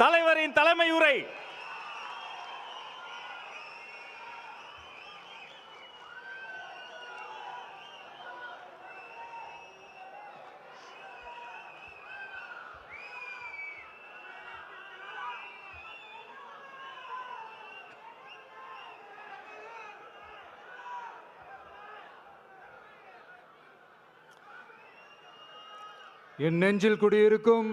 தலைவரின் தலைமை உரை. என் நெஞ்சில் குடியிருக்கும்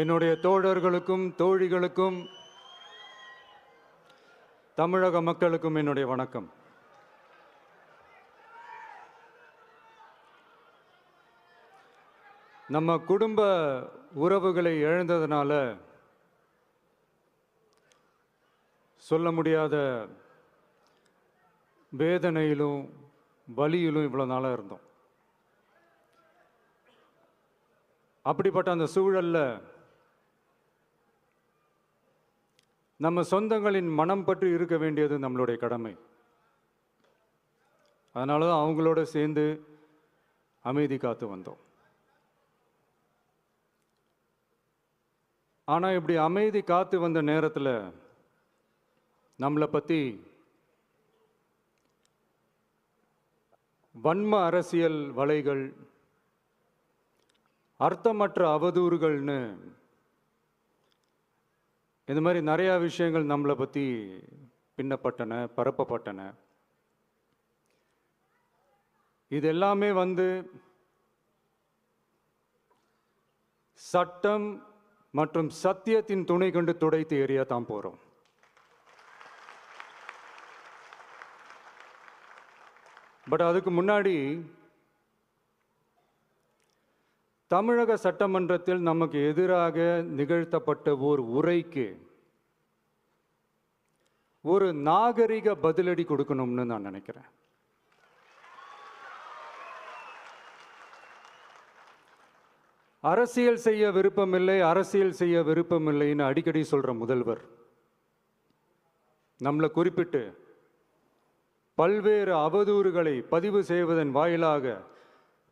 என்னுடைய தோழர்களுக்கும் தோழிகளுக்கும் தமிழக மக்களுக்கும் என்னுடைய வணக்கம். நம்ம குடும்ப உறவுகளை இழந்ததுனால சொல்ல முடியாத வேதனையிலும் வலியிலும் இவ்வளோ நாளாக இருந்தோம். அப்படிப்பட்ட அந்த சூழலில் நம்ம சொந்தங்களின் மனம் பற்றி இருக்க வேண்டியது நம்மளுடைய கடமை. அதனால தான் அவங்களோட சேர்ந்து அமைதி காத்து வந்தோம். ஆனால் இப்படி அமைதி காத்து வந்த நேரத்தில் நம்மளை பற்றி வன்ம அரசியல் வலைகள், அர்த்தமற்ற அவதூறுகள்னு இந்த மாதிரி நிறையா விஷயங்கள் நம்மளை பற்றி பின்னப்பட்டன, பரப்பப்பட்டன. இது எல்லாமே சட்டம் மற்றும் சத்தியத்தின் துணை கொண்டு துடைத்து எறிய தான் போகிறோம். பட் அதுக்கு முன்னாடி தமிழக சட்டமன்றத்தில் நமக்கு எதிராக நிகழ்த்தப்பட்ட ஓர் உரைக்கு ஒரு நாகரிக பதிலடி கொடுக்கணும்னு நான் நினைக்கிறேன். அரசியல் செய்ய விருப்பமில்லை, அரசியல் செய்ய விருப்பமில்லைன்னு அடிக்கடி சொல்ற முதல்வர் நம்மளை குறிப்பிட்டு பல்வேறு அவதூறுகளை பதிவு செய்வதன் வாயிலாக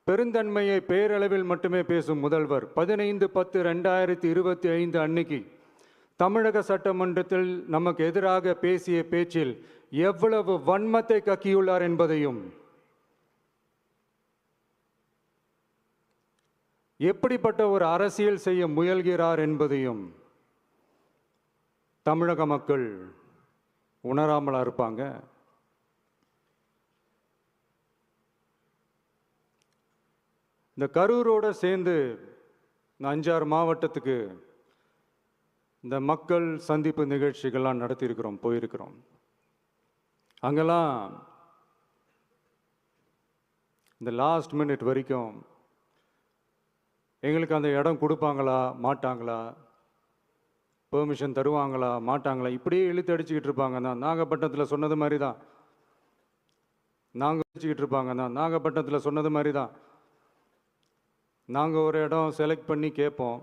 பெருந்தன்மையை பேரளவில் மட்டுமே பேசும் முதல்வர் 15/10/2025 அன்னைக்கு தமிழக சட்டமன்றத்தில் நமக்கு எதிராக பேசிய பேச்சில் எவ்வளவு வன்மத்தை கக்கியுள்ளார் என்பதையும், எப்படிப்பட்ட ஒரு அரசியல் செய்ய முயல்கிறார் என்பதையும் தமிழக மக்கள் உணராமலா இருப்பாங்க. இந்த கரூரோட சேர்ந்து இந்த 5-6 மாவட்டத்துக்கு இந்த மக்கள் சந்திப்பு நிகழ்ச்சிகள்லாம் நடத்தியிருக்கிறோம், போயிருக்கிறோம். அங்கெல்லாம் இந்த லாஸ்ட் மினிட் வரைக்கும் எங்களுக்கு அந்த இடம் கொடுப்பாங்களா மாட்டாங்களா, பெர்மிஷன் தருவாங்களா மாட்டாங்களா, இப்படியே இழுத்து அடிச்சுக்கிட்டு இருப்பாங்க தான். நாகப்பட்டினத்தில் சொன்னது மாதிரி தான் நாகப்பட்டினத்தில் சொன்னது மாதிரி தான். நாங்கள் ஒரு இடம் செலக்ட் பண்ணி கேட்போம்,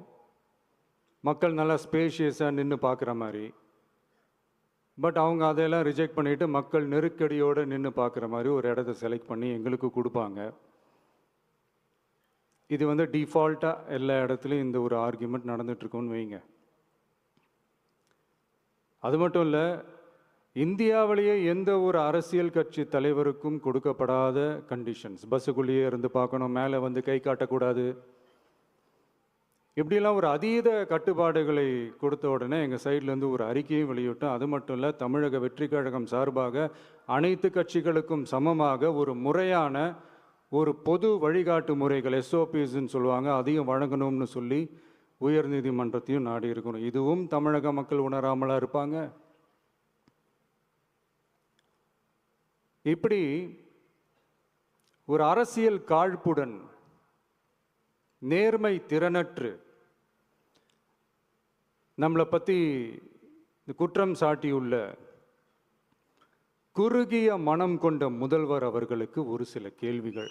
மக்கள் நல்லா ஸ்பேஷியஸாக நின்று பார்க்குற மாதிரி. பட் அவங்க அதையெல்லாம் ரிஜெக்ட் பண்ணிவிட்டு மக்கள் நெருக்கடியோடு நின்று பார்க்குற மாதிரி ஒரு இடத்த செலக்ட் பண்ணி எங்களுக்கு கொடுப்பாங்க. இது டிஃபால்ட்டாக எல்லா இடத்துலையும் இந்த ஒரு ஆர்கியூமெண்ட் நடந்துகிட்ருக்கோன்னு வைங்க. அது மட்டும் இல்லை, இந்தியாவிலேயே எந்த ஒரு அரசியல் கட்சி தலைவருக்கும் கொடுக்கப்படாத கண்டிஷன்ஸ். பஸ்ஸுக்குள்ளேயே இருந்து பார்க்கணும், மேலே கை காட்டக்கூடாது, இப்படிலாம் ஒரு அதீத கட்டுப்பாடுகளை கொடுத்த உடனே எங்கள் சைட்லேருந்து ஒரு அறிக்கையும் வெளியிட்டோம். அது மட்டும் இல்லை, தமிழக வெற்றி கழகம் சார்பாக அனைத்து கட்சிகளுக்கும் சமமாக ஒரு முறையான ஒரு பொது வழிகாட்டு முறைகள், SOPஸ்ன்னு சொல்லுவாங்க, அதையும் வழங்கணும்னு சொல்லி உயர்நீதிமன்றத்தையும் நாடி இருக்கணும். இதுவும் தமிழக மக்கள் உணராமலா இருப்பாங்க. இப்படி ஒரு அரசியல் காழ்ப்புடன், நேர்மை திறனற்று நம்மளை பற்றி குற்றம் சாட்டியுள்ள குறுகிய மனம் கொண்ட முதல்வர் அவர்களுக்கு ஒரு சில கேள்விகள்.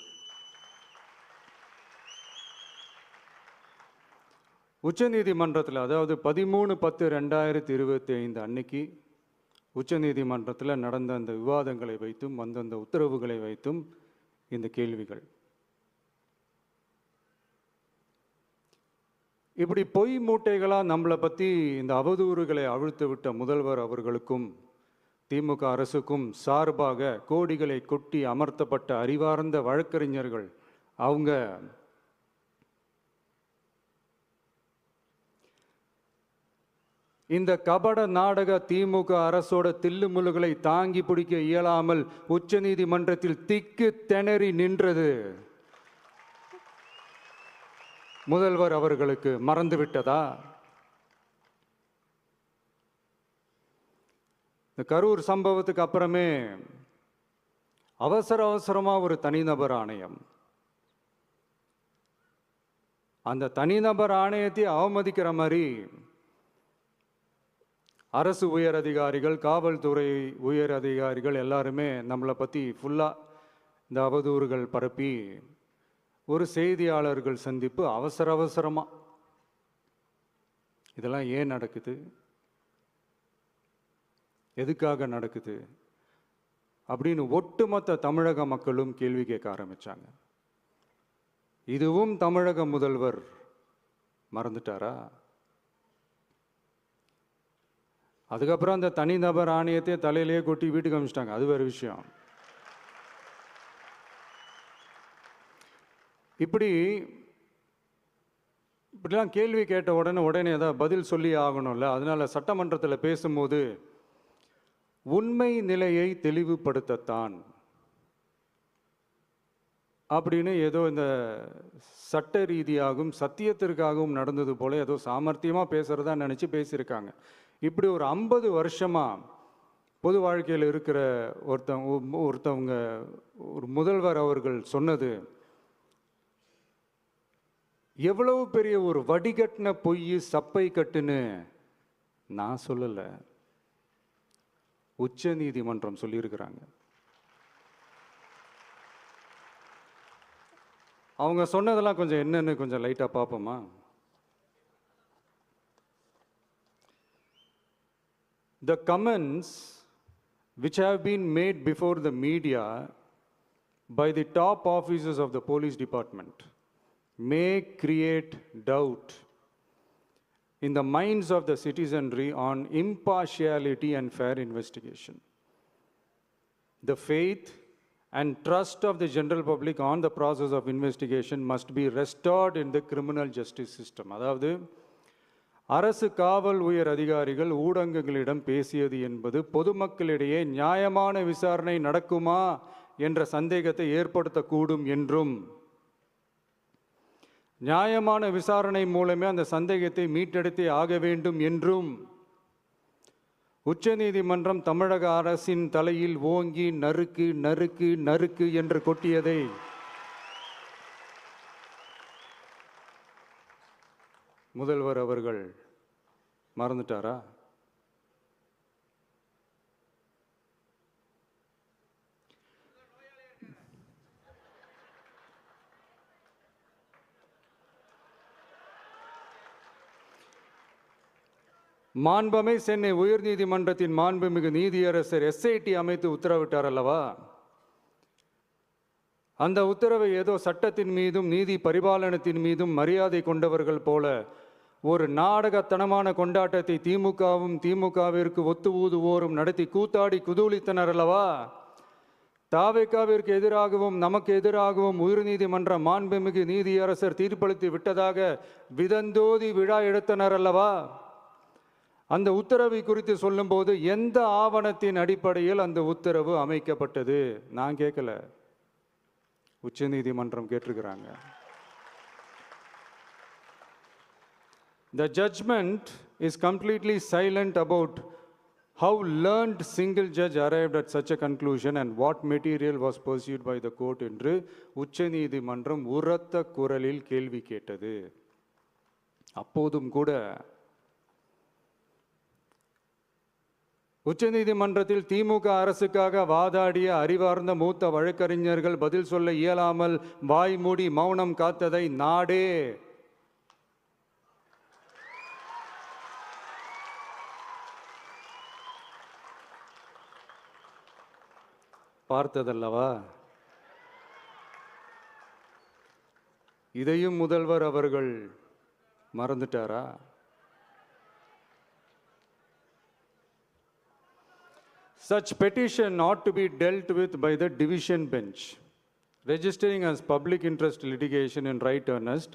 உச்சநீதிமன்றத்தில், அதாவது 13/10/2025 அன்னைக்கு உச்சநீதிமன்றத்தில் நடந்த அந்த விவாதங்களை வைத்தும் அந்தந்த உத்தரவுகளை வைத்தும் இந்த கேள்விகள். இப்படி பொய் மூட்டைகளாக நம்மளை பற்றி இந்த அவதூறுகளை அவிழ்த்து விட்ட முதல்வர் அவர்களுக்கும் திமுக அரசுக்கும் சார்பாக கோடிகளை கொட்டி அமர்த்தப்பட்ட அறிவார்ந்த வழக்கறிஞர்கள் அவங்க இந்த கபட நாடக திமுக அரசோட தில்லுமுல்லுகளை தாங்கி பிடிக்க இயலாமல் உச்ச நீதிமன்றத்தில் திக்கு திணறி நின்றது முதல்வர் அவர்களுக்கு மறந்துவிட்டதா? இந்த கரூர் சம்பவத்துக்கு அப்புறமே அவசரமா ஒரு தனிநபர் ஆணையம், அந்த தனிநபர் ஆணையத்தை அவமதிக்கிற மாதிரி அரசு உயர் அதிகாரிகள், காவல்துறை உயர் அதிகாரிகள் எல்லாருமே நம்மளை பற்றி ஃபுல்லாக இந்த அவதூறுகள் பரப்பி ஒரு செய்தியாளர்கள் சந்திப்பு அவசரமாக. இதெல்லாம் ஏன் நடக்குது, எதுக்காக நடக்குது அப்படின்னு ஒட்டுமொத்த தமிழக மக்களும் கேள்வி கேட்க ஆரம்பிச்சாங்க. இதுவும் தமிழக முதல்வர் மறந்துட்டாரா? அதுக்கப்புறம் அந்த தனிநபர் ஆணையத்தை தலையிலேயே கொட்டி வீட்டுக்கு அனுப்பிச்சிட்டாங்க. அது வேறு விஷயம். இப்படிலாம் கேள்வி கேட்ட உடனே ஏதாவது பதில் சொல்லி ஆகணும்ல. அதனால சட்டமன்றத்தில் பேசும்போது உண்மை நிலையை தெளிவுபடுத்தத்தான் அப்படின்னு ஏதோ இந்த சட்ட ரீதியாகவும் சத்தியத்திற்காகவும் நடந்தது போல ஏதோ சாமர்த்தியமாக பேசுகிறதா நினச்சி பேசியிருக்காங்க. இப்படி ஒரு 50 வருஷமாக பொது வாழ்க்கையில் இருக்கிற ஒருத்தவங்க ஒரு முதல்வர் அவர்கள் சொன்னது எவ்வளவு பெரிய ஒரு வடிகட்டின பொய், சப்பை கட்டுன்னு நான் சொல்லலை, உச்ச நீதிமன்றம் சொல்லியிருக்கிறாங்க. அவங்க சொன்னதெல்லாம் கொஞ்சம் என்னன்னு கொஞ்சம் லைட்டாக பார்ப்போமா? The comments which have been made before the media by the top officers of the police department may create doubt in the minds of the citizenry on impartiality and fair investigation. The faith and trust of the general public on the process of investigation must be restored in the criminal justice system. அதாவது அரசு காவல் உயர் அதிகாரிகள் ஊடகங்களிடம் பேசியது என்பது பொதுமக்களிடையே நியாயமான விசாரணை நடக்குமா என்ற சந்தேகத்தை ஏற்படுத்தக்கூடும் என்றும், நியாயமான விசாரணை மூலமே அந்த சந்தேகத்தை மீட்டெடுத்தே ஆக வேண்டும் என்றும் உச்ச நீதிமன்றம் தமிழக அரசின் தலையில் ஓங்கி நறுக்கு நறுக்கு நறுக்கு என்று கொட்டியதை முதல்வர் அவர்கள் மறந்துட்டாரா? மாண்புமை சென்னை உயர்நீதிமன்றத்தின் மாண்புமிகு நீதியரசர் SIT அமைத்து உத்தரவிட்டார் அல்லவா? அந்த உத்தரவை ஏதோ சட்டத்தின் மீதும் நீதி பரிபாலனத்தின் மீதும் மரியாதை கொண்டவர்கள் போல ஒரு நாடகத்தனமான கொண்டாட்டத்தை திமுகவிற்கு ஒத்து ஊதுவோரும் நடத்தி கூத்தாடி குதூளித்தனர் அல்லவா? தாவேகாவிற்கு எதிராகவும் நமக்கு எதிராகவும் உயர்நீதிமன்ற மாண்புமிகு நீதியரசர் தீர்ப்பளித்து விட்டதாக விதந்தோதி விழா எடுத்தனர் அல்லவா? அந்த உத்தரவை குறித்து சொல்லும்போது எந்த ஆவணத்தின் அடிப்படையில் அந்த உத்தரவு அமைக்கப்பட்டது? நான் கேட்கல, உச்ச நீதிமன்றம் கேட்டிருக்கிறாங்க. The judgment is completely silent about how learned single judge arrived at such a conclusion and what material was pursued by the court என்று உச்ச நீதிமன்றம் உரத்த குரலில் கேள்வி கேட்டது. அப்போதும் கூட உச்ச நீதிமன்றத்தில் திமுக அரசுக்காக வாதாடிய அறிவார்ந்த மூத்த வழக்கறிஞர்கள் பதில் சொல்ல இயலாமல் வாய் மூடி மௌனம் காத்ததை நாடே பார்த்ததல்லவா? இதையும் முதல்வர் அவர்கள் மறந்துட்டாரா? Such petition ought to be dealt with by the division bench, registering as public interest litigation in right earnest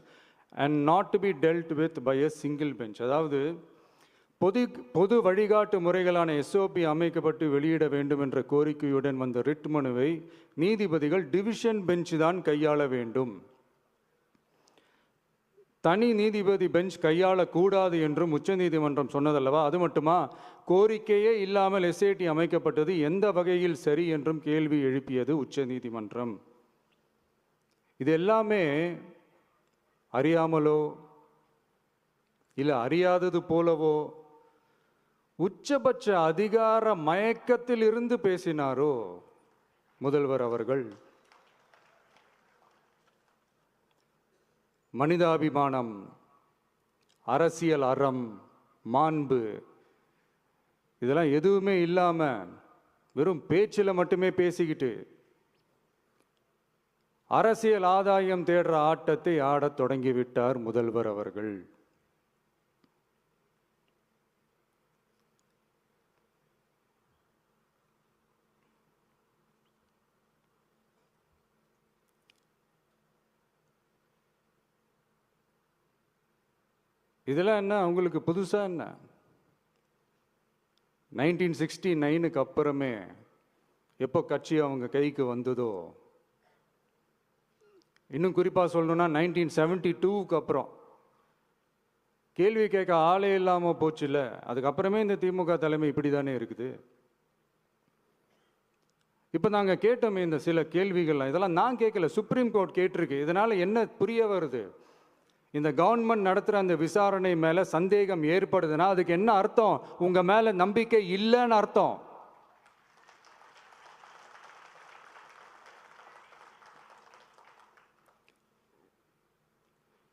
and not to be dealt with by a single bench. அதாவது பொது வழிகாட்டு முறைகளான எஸ்ஓபி அமைக்கப்பட்டு வெளியிட வேண்டும் என்ற கோரிக்கையுடன் வந்த ரிட் மனுவை நீதிபதிகள் டிவிஷன் பெஞ்ச் தான் கையாள வேண்டும், தனி நீதிபதி பெஞ்ச் கையாளக்கூடாது என்றும் உச்சநீதிமன்றம் சொன்னதல்லவா? அது மட்டுமா, கோரிக்கையே இல்லாமல் எஸ்ஐடி அமைக்கப்பட்டது எந்த வகையில் சரி என்றும் கேள்வி எழுப்பியது உச்சநீதிமன்றம். இது எல்லாமே அறியாமலோ இல்லை அறியாதது போலவோ உச்சபட்ச அதிகார மயக்கத்தில் இருந்து பேசினாரோ முதல்வர் அவர்கள்? மனிதாபிமானம், அரசியல் அறம், மாண்பு இதெல்லாம் எதுவுமே இல்லாம வெறும் பேச்சில் மட்டுமே பேசிக்கிட்டு அரசியல் ஆதாயம் தேடுற ஆட்டத்தை ஆடத் தொடங்கிவிட்டார் முதல்வர் அவர்கள். இதெல்லாம் என்ன அவங்களுக்கு புதுசா? என்ன 1969க்கு அப்புறமே எப்போ கட்சி அவங்க கைக்கு வந்ததோ, இன்னும் குறிப்பாக சொல்லணும்னா 1972க்கு அப்புறம் கேள்வி கேட்க ஆளே இல்லாமல் போச்சுல்ல, அதுக்கப்புறமே இந்த திமுக தலைமை இப்படி தானே இருக்குது. இப்போ நாங்கள் கேட்டோமே இந்த சில கேள்விகள்லாம், இதெல்லாம் நான் கேட்கல, சுப்ரீம் கோர்ட் கேட்டிருக்கு. இதனால் என்ன புரிய வருது? இந்த கவர்மெண்ட் நடத்துகிற அந்த விசாரணை மேலே சந்தேகம் ஏற்படுதுன்னா அதுக்கு என்ன அர்த்தம்? உங்கள் மேலே நம்பிக்கை இல்லைன்னு அர்த்தம்.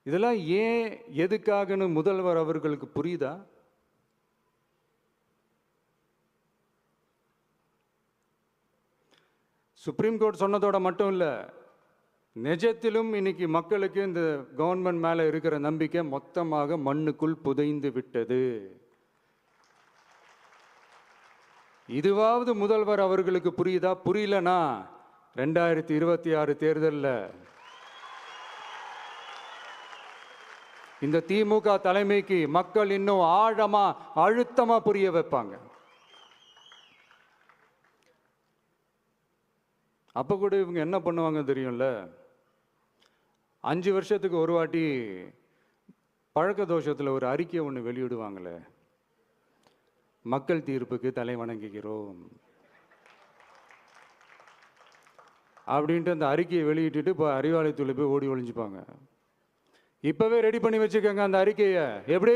இதெல்லாம் ஏன் எதுக்காகன்னு முதல்வர் அவர்களுக்கு புரியுதா? சுப்ரீம் கோர்ட் சொன்னதோட மட்டும் இல்லை, நிஜத்திலும் இன்னைக்கு மக்களுக்கு இந்த கவர்மெண்ட் மேலே இருக்கிற நம்பிக்கை மொத்தமாக மண்ணுக்குள் புதைந்து விட்டது. இதுவாவது முதல்வர் அவர்களுக்கு புரியுதா? புரியலனா 2026 தேர்தலில் இந்த திமுக தலைமைக்கு மக்கள் இன்னும் ஆழமா அழுத்தமா புரிய வைப்பாங்க. அப்ப கூட இவங்க என்ன பண்ணுவாங்க தெரியும்ல, 5 வருஷத்துக்கு ஒரு வாட்டி பழக்க தோஷத்தில் ஒரு அறிக்கை ஒன்று வெளியிடுவாங்களே, மக்கள் தீர்ப்புக்கு தலை வணங்குகிறோம் அப்படின்ட்டு அந்த அறிக்கையை வெளியிட்டு இப்போ அறிவாலயத்தில் போய் ஓடி ஒளிஞ்சுப்பாங்க. இப்பவே ரெடி பண்ணி வச்சுக்கோங்க அந்த அறிக்கையை. எப்படி?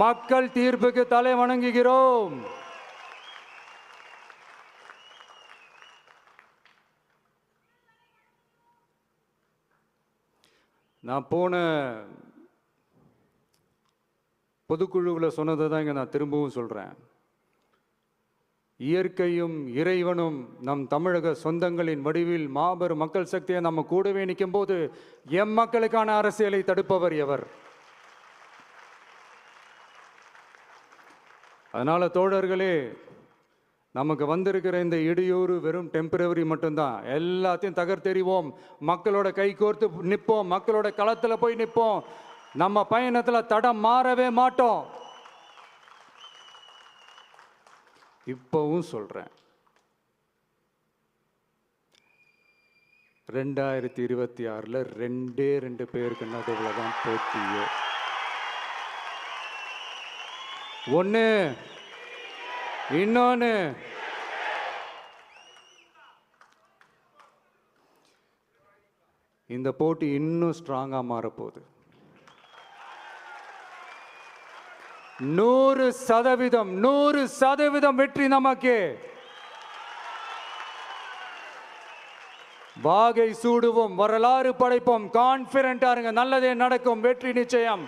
மக்கள் தீர்ப்புக்கு தலை வணங்குகிறோம். நான் போன பொதுக்குழுவில் சொன்னதை தான் இங்கே நான் திரும்பவும் சொல்கிறேன். இயற்கையும் இறைவனும் நம் தமிழக சொந்தங்களின் வடிவில் மாபெரும் மக்கள் சக்தியை நம்ம கூடவே நிற்கும் போது எம் மக்களுக்கான அரசியலை தடுப்பவர் எவர்? அதனால தோழர்களே, நமக்கு வந்திருக்கிற இந்த இடையூறு வெறும் டெம்பரவரி மட்டும்தான். எல்லாத்தையும் தகர்த்தெறிவோம், மக்களோட கை கோர்த்து நிற்போம், மக்களோட களத்தில் போய் நிற்போம். நம்ம பயணத்தில் தடம் மாறவே மாட்டோம். இப்பவும் சொல்றேன், 2026ல் 2 பேருக்கு நடுவில் தான் போட்டியே. ஒன்று, இன்னொன்று இந்த போட்டி இன்னும் ஸ்ட்ராங்கா மாறப்போகுது. 100% வெற்றி நமக்கு. வாகை சூடுவோம், வரலாறு படைப்போம். கான்பிடென்ட்டா இருங்க, நல்லதே நடக்கும், வெற்றி நிச்சயம்.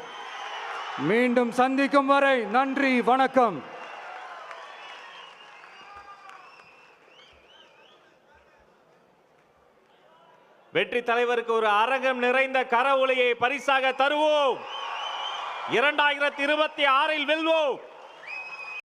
மீண்டும் சந்திக்கும் வரை நன்றி, வணக்கம். வெற்றி தலைவருக்கு ஒரு அரங்கம் நிறைந்த கரவொலியை பரிசாக தருவோம். 2026 வெல்வோம்.